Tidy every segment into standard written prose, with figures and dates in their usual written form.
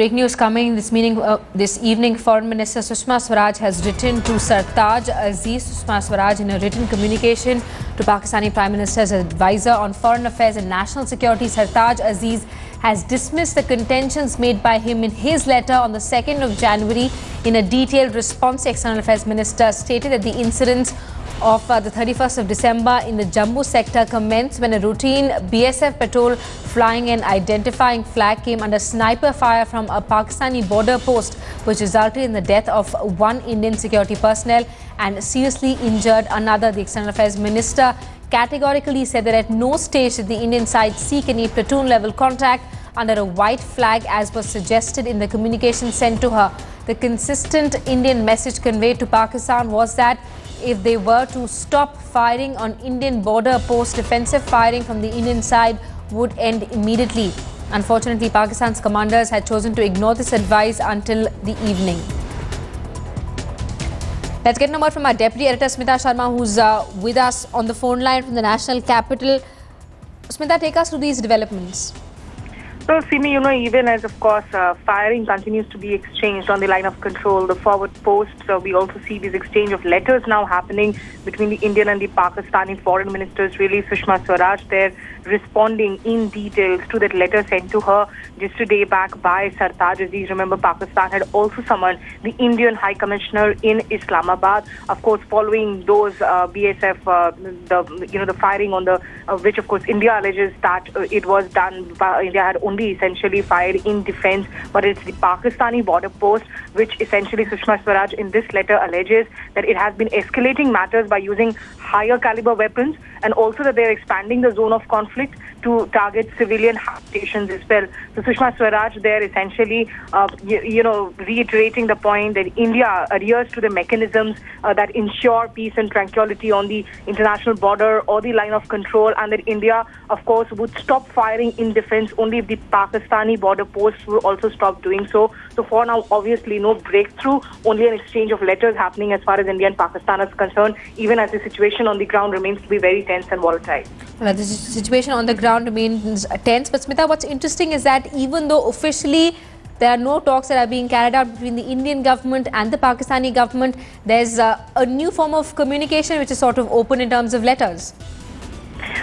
Breaking news coming this evening. Foreign Minister Sushma Swaraj has written to Sartaj, Aziz. Sushma Swaraj, in a written communication to Pakistani Prime Minister's advisor on foreign affairs and national security, Sartaj Aziz, has dismissed the contentions made by him in his letter on the 2nd of January. In a detailed response, the External Affairs Minister stated that the incidents of the 31st of December in the Jammu sector commenced when a routine BSF patrol flying an identifying flag came under sniper fire from a Pakistani border post, which resulted in the death of one Indian security personnel and seriously injured another. The External Affairs Minister categorically said that at no stage did the Indian side seek any platoon level contact under a white flag as was suggested in the communication sent to her. The consistent Indian message conveyed to Pakistan was that if they were to stop firing on Indian border posts, defensive firing from the Indian side would end immediately. Unfortunately, Pakistan's commanders had chosen to ignore this advice until the evening. Let's get a word from our Deputy Editor Smita Sharma, who's with us on the phone line from the national capital. Smita, take us through these developments. So, Simi, even as, of course, firing continues to be exchanged on the line of control, the forward posts, we also see this exchange of letters now happening between the Indian and the Pakistani foreign ministers. Really, Sushma Swaraj there responding in details to that letter sent to her just a day back by Sartaj. Aziz, remember, Pakistan had also summoned the Indian High Commissioner in Islamabad. Of course, following those BSF, the firing on the which, of course, India alleges that it was done by India had only essentially fired in defense, but it's the Pakistani border post which essentially Sushma Swaraj in this letter alleges that it has been escalating matters by using higher caliber weapons, and also that they're expanding the zone of conflict to target civilian habitations as well. So Sushma Swaraj there essentially, reiterating the point that India adheres to the mechanisms that ensure peace and tranquility on the international border or the line of control, and that India, of course, would stop firing in defense only if the Pakistani border posts will also stop doing so. So for now, obviously, no breakthrough, only an exchange of letters happening as far as India and Pakistan is concerned, even as the situation on the ground remains to be very tense and volatile. Well, the situation on the ground remains tense. But Smita, what's interesting is that even though officially there are no talks that are being carried out between the Indian government and the Pakistani government, there's a new form of communication which is sort of open in terms of letters.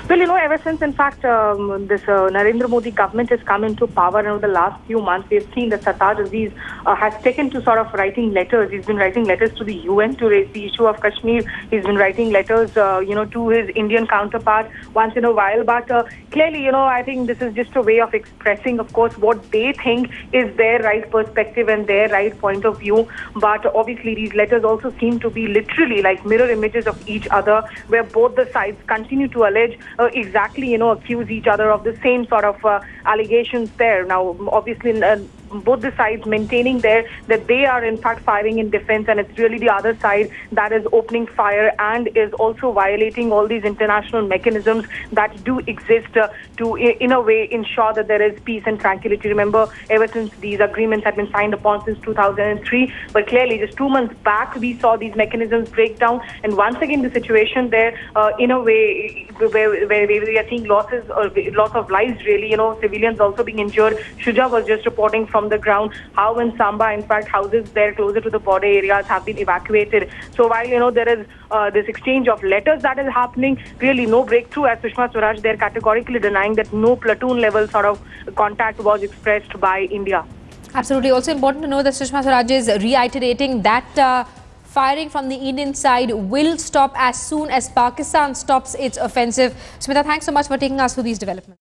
Well, ever since, in fact, this Narendra Modi government has come into power, and over the last few months, we've seen that Sartaj Aziz has taken to sort of writing letters. He's been writing letters to the UN to raise the issue of Kashmir. He's been writing letters, to his Indian counterpart once in a while. But clearly, I think this is just a way of expressing, of course, what they think is their right perspective and their right point of view. But obviously, these letters also seem to be literally like mirror images of each other, where both the sides continue to allege accuse each other of the same sort of allegations there. Now, obviously, both the sides maintaining there that they are in fact firing in defense, and it's really the other side that is opening fire and is also violating all these international mechanisms that do exist to in a way ensure that there is peace and tranquility. Remember, ever since these agreements had been signed upon since 2003, but clearly just 2 months back we saw these mechanisms break down, and once again the situation there in a way where we are seeing loss of lives, really, civilians also being injured. Shuja was just reporting from the ground how in Samba, in fact, houses there closer to the border areas have been evacuated. So while, there is this exchange of letters that is happening, really no breakthrough, as Sushma Swaraj there categorically denying that no platoon level sort of contact was expressed by India. Absolutely. Also important to know that Sushma Swaraj is reiterating that firing from the Indian side will stop as soon as Pakistan stops its offensive. Smita, thanks so much for taking us through these developments.